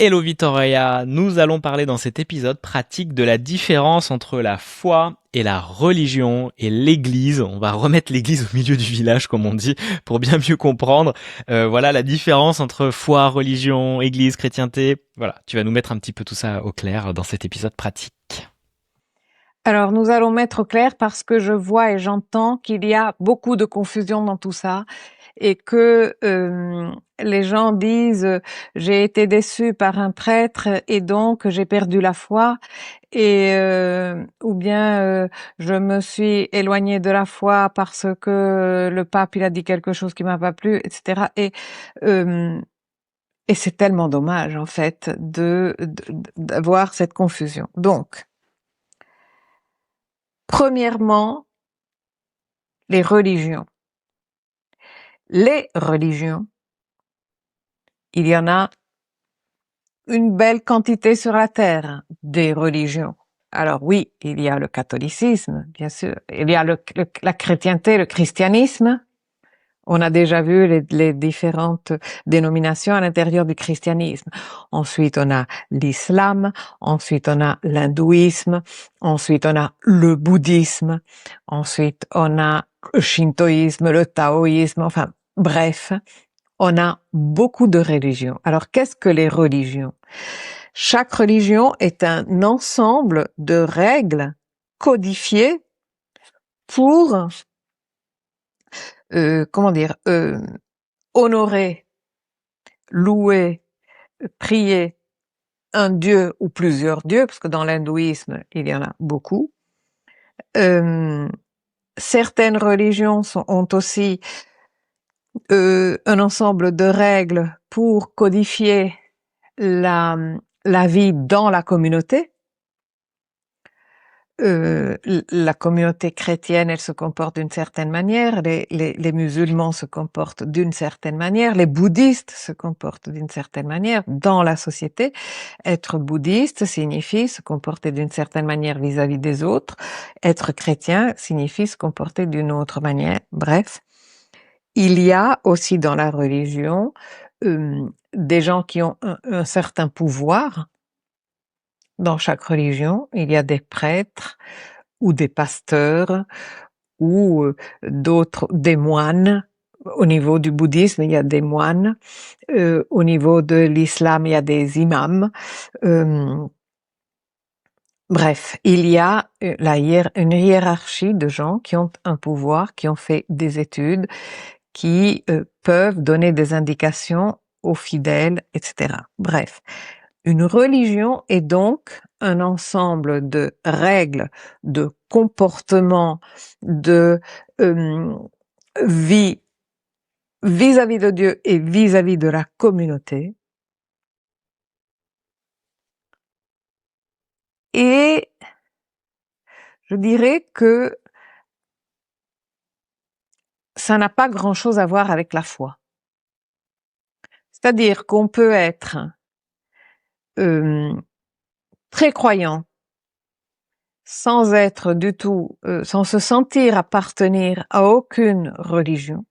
Hello Vittoria, nous allons parler dans cet épisode pratique de la différence entre la foi et la religion et l'église. On va remettre l'église au milieu du village comme on dit pour bien mieux comprendre. Voilà la différence entre foi, religion, église, chrétienté. Voilà, tu vas nous mettre un petit peu tout ça au clair dans cet épisode pratique. Alors, nous allons mettre au clair parce que je vois et j'entends qu'il y a beaucoup de confusion dans tout ça et que les gens disent j'ai été déçu par un prêtre et donc j'ai perdu la foi et ou bien je me suis éloigné de la foi parce que le pape il a dit quelque chose qui m'a pas plu, etc. Et c'est tellement dommage en fait d'avoir cette confusion. Donc, premièrement, les religions. Les religions, il y en a une belle quantité sur la terre, des religions. Alors oui, il y a le catholicisme, bien sûr. Il y a la chrétienté, le christianisme. On a déjà vu les différentes dénominations à l'intérieur du christianisme. Ensuite, on a l'islam. Ensuite, on a l'hindouisme. Ensuite, on a le bouddhisme. Ensuite, on a le shintoïsme, le taoïsme. Enfin, bref, on a beaucoup de religions. Alors, qu'est-ce que les religions? Chaque religion est un ensemble de règles codifiées pour, honorer, louer, prier un dieu ou plusieurs dieux, parce que dans l'hindouisme, il y en a beaucoup. Certaines religions ont aussi un ensemble de règles pour codifier la vie dans la communauté. La communauté chrétienne, elle se comporte d'une certaine manière, les musulmans se comportent d'une certaine manière, les bouddhistes se comportent d'une certaine manière dans la société. Être bouddhiste signifie se comporter d'une certaine manière vis-à-vis des autres. Être chrétien signifie se comporter d'une autre manière. Bref, il y a aussi dans la religion des gens qui ont un certain pouvoir. Dans chaque religion, il y a des prêtres ou des pasteurs ou des moines. Au niveau du bouddhisme, il y a des moines. Au niveau de l'islam, il y a des imams. Bref, il y a une hiérarchie de gens qui ont un pouvoir, qui ont fait des études, qui peuvent donner des indications aux fidèles, etc. Bref, une religion est donc un ensemble de règles, de comportements, de vie vis-à-vis de Dieu et vis-à-vis de la communauté. Et je dirais que ça n'a pas grand-chose à voir avec la foi. C'est-à-dire qu'on peut être très croyant sans être du tout, sans se sentir appartenir à aucune religion.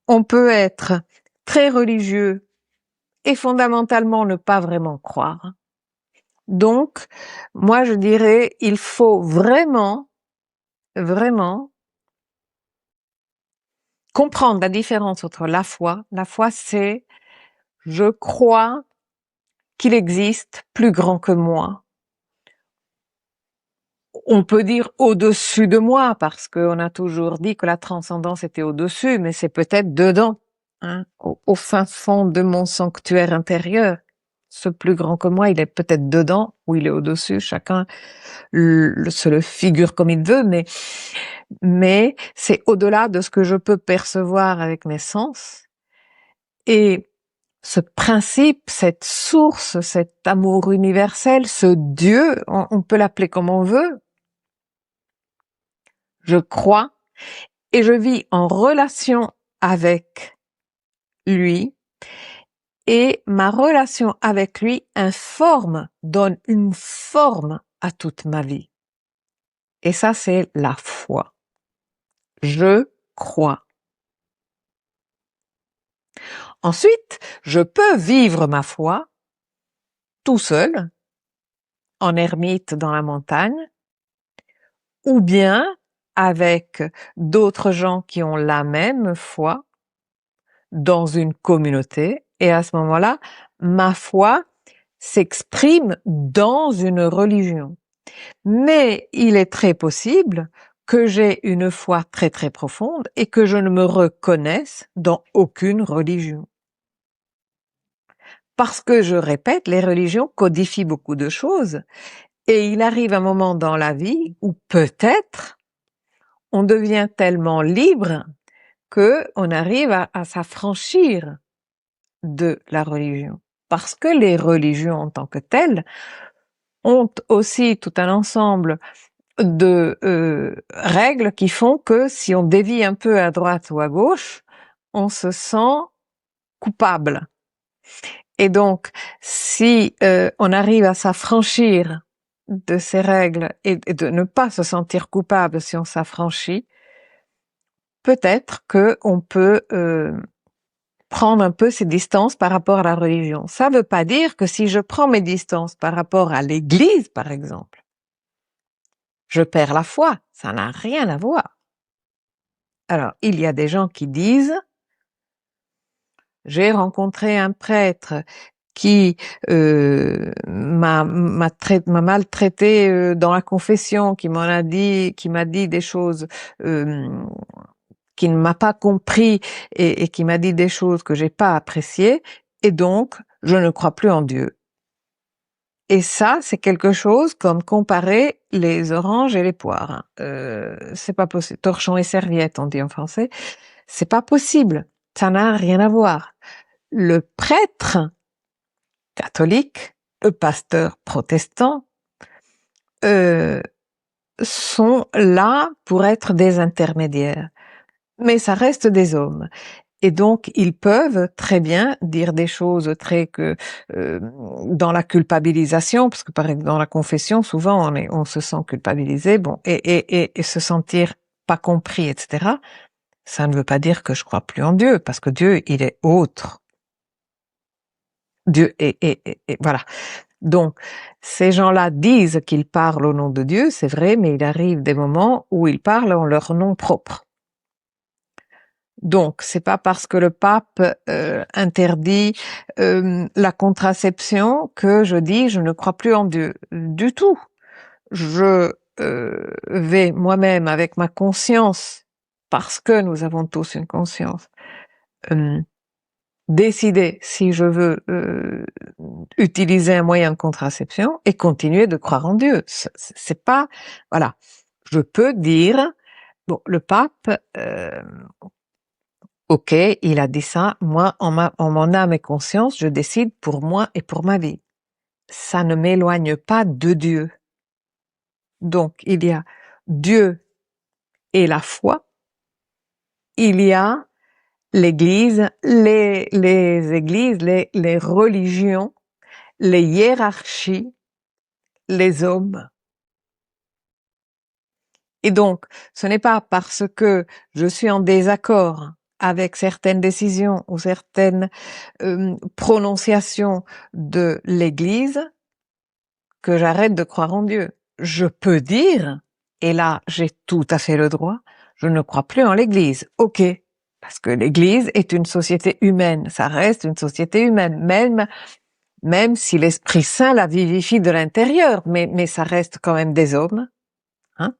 On peut être très religieux et fondamentalement ne pas vraiment croire. Donc, moi je dirais, il faut vraiment, vraiment comprendre la différence entre la foi. La foi, c'est je crois qu'il existe plus grand que moi. On peut dire au-dessus de moi, parce qu'on a toujours dit que la transcendance était au-dessus, mais c'est peut-être dedans, hein, au fin fond de mon sanctuaire intérieur. Ce plus grand que moi, il est peut-être dedans ou il est au-dessus. Chacun se le figure comme il veut, mais c'est au-delà de ce que je peux percevoir avec mes sens. Et ce principe, cette source, cet amour universel, ce Dieu, on peut l'appeler comme on veut. Je crois et je vis en relation avec lui. Et ma relation avec lui donne une forme à toute ma vie. Et ça, c'est la foi. Je crois. Ensuite, je peux vivre ma foi tout seul, en ermite dans la montagne, ou bien avec d'autres gens qui ont la même foi dans une communauté. Et à ce moment-là, ma foi s'exprime dans une religion. Mais il est très possible que j'ai une foi très très profonde et que je ne me reconnaisse dans aucune religion. Parce que, je répète, les religions codifient beaucoup de choses et il arrive un moment dans la vie où peut-être on devient tellement libre que on arrive à s'affranchir de la religion. Parce que les religions en tant que telles ont aussi tout un ensemble de règles qui font que si on dévie un peu à droite ou à gauche, on se sent coupable. Et donc, si on arrive à s'affranchir de ces règles et de ne pas se sentir coupable si on s'affranchit, peut-être que on peut prendre un peu ses distances par rapport à la religion. Ça ne veut pas dire que si je prends mes distances par rapport à l'Église, par exemple, je perds la foi. Ça n'a rien à voir. Alors, il y a des gens qui disent « J'ai rencontré un prêtre qui m'a maltraité dans la confession, qui m'a dit des choses qui ne m'a pas compris et qui m'a dit des choses que j'ai pas appréciées, et donc je ne crois plus en Dieu. » Et ça, c'est quelque chose comme comparer les oranges et les poires. C'est pas possible. Torchon et serviette, on dit en français. C'est pas possible. Ça n'a rien à voir. Le prêtre catholique, le pasteur protestant, sont là pour être des intermédiaires. Mais ça reste des hommes. Et donc, ils peuvent très bien dire des choses très dans la culpabilisation, parce que par exemple, dans la confession, souvent, on se sent culpabilisé, bon, et se sentir pas compris, etc. Ça ne veut pas dire que je crois plus en Dieu, parce que Dieu, il est autre. Dieu et voilà. Donc, ces gens-là disent qu'ils parlent au nom de Dieu, c'est vrai, mais il arrive des moments où ils parlent en leur nom propre. Donc, c'est pas parce que le pape interdit la contraception que je dis je ne crois plus en Dieu du tout. Je vais moi-même avec ma conscience, parce que nous avons tous une conscience, décider si je veux utiliser un moyen de contraception et continuer de croire en Dieu. C'est pas, voilà. Je peux dire, bon, le pape, ok, il a dit ça, moi, en mon âme et conscience, je décide pour moi et pour ma vie. Ça ne m'éloigne pas de Dieu. Donc, il y a Dieu et la foi, il y a l'Église, les églises, les religions, les hiérarchies, les hommes. Et donc, ce n'est pas parce que je suis en désaccord avec certaines décisions ou certaines prononciations de l'Église que j'arrête de croire en Dieu. Je peux dire, et là j'ai tout à fait le droit, je ne crois plus en l'Église. Ok, parce que l'Église est une société humaine, ça reste une société humaine, même si l'Esprit Saint la vivifie de l'intérieur, mais ça reste quand même des hommes. Hein?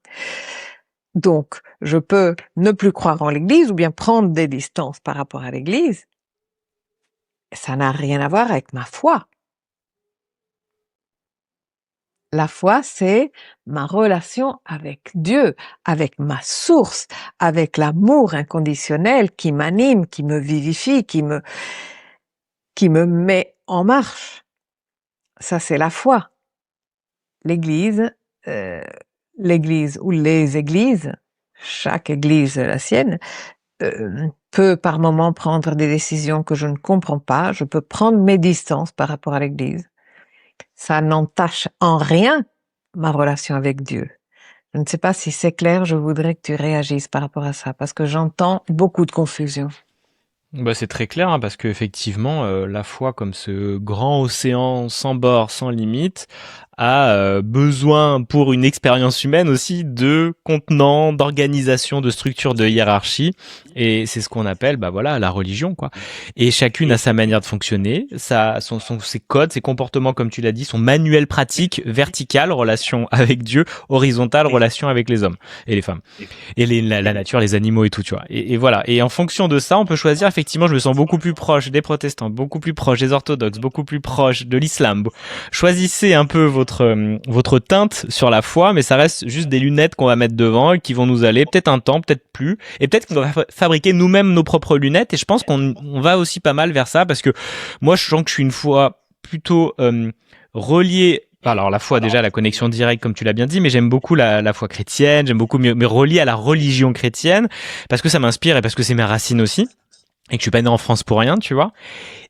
Donc, je peux ne plus croire en l'Église ou bien prendre des distances par rapport à l'Église. Ça n'a rien à voir avec ma foi. La foi, c'est ma relation avec Dieu, avec ma source, avec l'amour inconditionnel qui m'anime, qui me vivifie, qui me met en marche. Ça, c'est la foi. L'Église ou les églises, chaque église la sienne, peut par moment prendre des décisions que je ne comprends pas. Je peux prendre mes distances par rapport à l'Église. Ça n'entache en rien ma relation avec Dieu. Je ne sais pas si c'est clair, je voudrais que tu réagisses par rapport à ça, parce que j'entends beaucoup de confusion. Bah, c'est très clair, hein, parce qu'effectivement, la foi comme ce grand océan sans bord, sans limite, a besoin pour une expérience humaine aussi de contenants, d'organisation, de structure, de hiérarchie. Et c'est ce qu'on appelle, bah voilà, la religion, quoi. Et chacune a sa manière de fonctionner, ses codes, ses comportements, comme tu l'as dit, son manuel pratique, vertical, relation avec Dieu, horizontal, relation avec les hommes et les femmes et la nature, les animaux et tout, tu vois. Et voilà. Et en fonction de ça, on peut choisir. Effectivement, je me sens beaucoup plus proche des protestants, beaucoup plus proche des orthodoxes, beaucoup plus proche de l'islam. Choisissez un peu votre teinte sur la foi, mais ça reste juste des lunettes qu'on va mettre devant et qui vont nous aller peut-être un temps, peut-être plus, et peut-être qu'on va fabriquer nous-mêmes nos propres lunettes. Et je pense qu'on va aussi pas mal vers ça parce que moi, je sens que je suis une foi plutôt reliée. Alors la foi déjà, la connexion directe comme tu l'as bien dit, mais j'aime beaucoup la foi chrétienne, j'aime beaucoup me relier à la religion chrétienne parce que ça m'inspire et parce que c'est mes racines aussi et que je suis pas né en France pour rien, tu vois.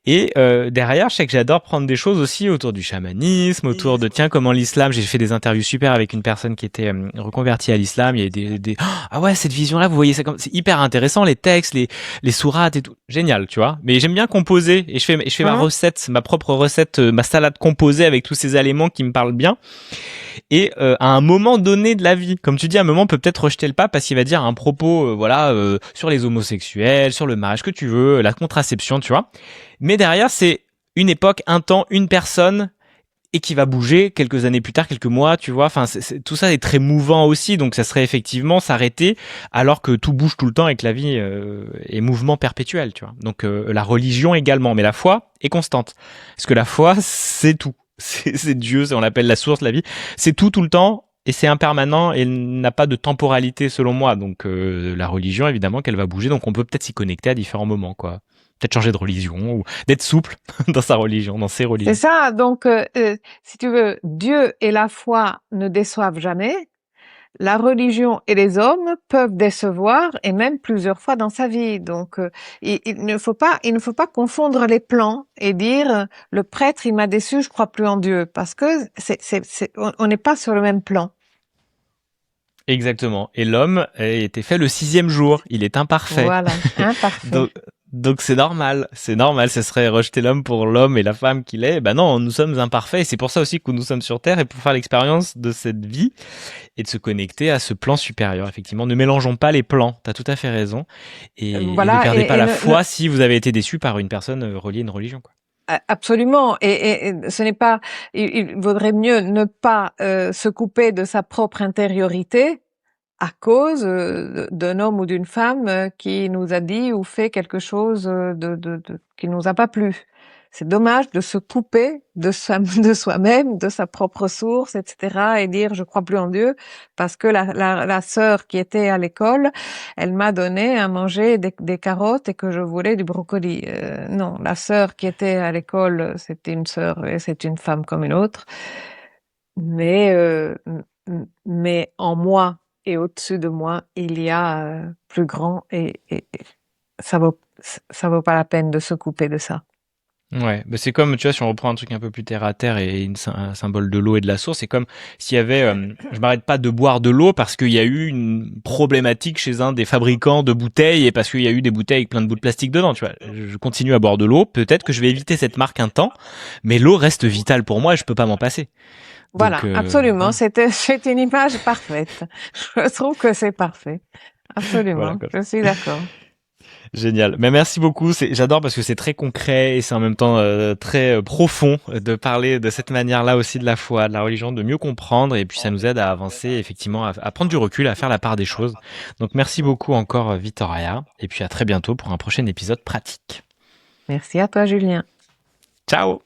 Et derrière, je sais que j'adore prendre des choses aussi autour du chamanisme, autour de tiens comment l'islam. J'ai fait des interviews super avec une personne qui était reconvertie à l'islam. Il y a des ah ouais cette vision là, vous voyez ça comme c'est hyper intéressant les textes, les sourates et tout, génial, tu vois. Mais j'aime bien composer et je fais ma Hein? recette, ma propre recette, ma salade composée avec tous ces éléments qui me parlent bien. Et à un moment donné de la vie, comme tu dis, à un moment on peut peut-être rejeter le pape parce qu'il va dire un propos, voilà, sur les homosexuels, sur le mariage que tu veux, la contraception, tu vois. Mais derrière, c'est une époque, un temps, une personne et qui va bouger quelques années plus tard, quelques mois, tu vois. Enfin, tout ça est très mouvant aussi, donc ça serait effectivement s'arrêter alors que tout bouge tout le temps et que la vie est mouvement perpétuel, tu vois. Donc la religion également, mais la foi est constante. Parce que la foi, c'est tout. C'est Dieu, on l'appelle la source, la vie. C'est tout le temps. Et c'est impermanent et n'a pas de temporalité selon moi. Donc la religion, évidemment, qu'elle va bouger. Donc on peut peut-être s'y connecter à différents moments, quoi. Peut-être changer de religion ou d'être souple dans sa religion, dans ses C'est religions. ça, donc si tu veux, Dieu et la foi ne déçoivent jamais. La religion et les hommes peuvent décevoir et même plusieurs fois dans sa vie. Donc, il ne faut pas confondre les plans et dire le prêtre il m'a déçu, je crois plus en Dieu, parce que on n'est pas sur le même plan. Exactement. Et l'homme a été fait le sixième jour. Il est imparfait. Voilà, imparfait. donc, donc c'est normal. C'est normal. Ce serait rejeter l'homme pour l'homme et la femme qu'il est. Ben non, nous sommes imparfaits. Et c'est pour ça aussi que nous sommes sur Terre et pour faire l'expérience de cette vie et de se connecter à ce plan supérieur. Effectivement, ne mélangeons pas les plans. T'as tout à fait raison. Et ne Voilà, perdez pas et la foi si vous avez été déçu par une personne reliée à une religion, quoi. absolument. Et ce n'est pas. Il vaudrait mieux ne pas se couper de sa propre intériorité à cause d'un homme ou d'une femme qui nous a dit ou fait quelque chose qui nous a pas plu. C'est dommage de se couper de de soi-même, de sa propre source, etc. et dire je crois plus en Dieu parce que la sœur qui était à l'école, elle m'a donné à manger des carottes et que je voulais du brocoli. Non, la sœur qui était à l'école, c'était une sœur et c'est une femme comme une autre. Mais, mais en moi et au-dessus de moi, il y a plus grand et ça vaut pas la peine de se couper de ça. Ouais, bah c'est comme, tu vois, si on reprend un truc un peu plus terre à terre et un symbole de l'eau et de la source, c'est comme s'il y avait, je m'arrête pas de boire de l'eau parce qu'il y a eu une problématique chez un des fabricants de bouteilles et parce qu'il y a eu des bouteilles avec plein de bouts de plastique dedans, tu vois. Je continue à boire de l'eau, peut-être que je vais éviter cette marque un temps, mais l'eau reste vitale pour moi et je peux pas m'en passer. Donc, Voilà, absolument, voilà. c'est une image parfaite. Je trouve que c'est parfait. Voilà, Absolument, quoi. je suis d'accord. Génial. Mais merci beaucoup. J'adore parce que c'est très concret et c'est en même temps très profond de parler de cette manière-là aussi de la foi, de la religion, de mieux comprendre et puis ça nous aide à avancer, effectivement, à prendre du recul, à faire la part des choses. Donc merci beaucoup encore, Victoria. Et puis à très bientôt pour un prochain épisode pratique. Merci à toi, Julien. Ciao!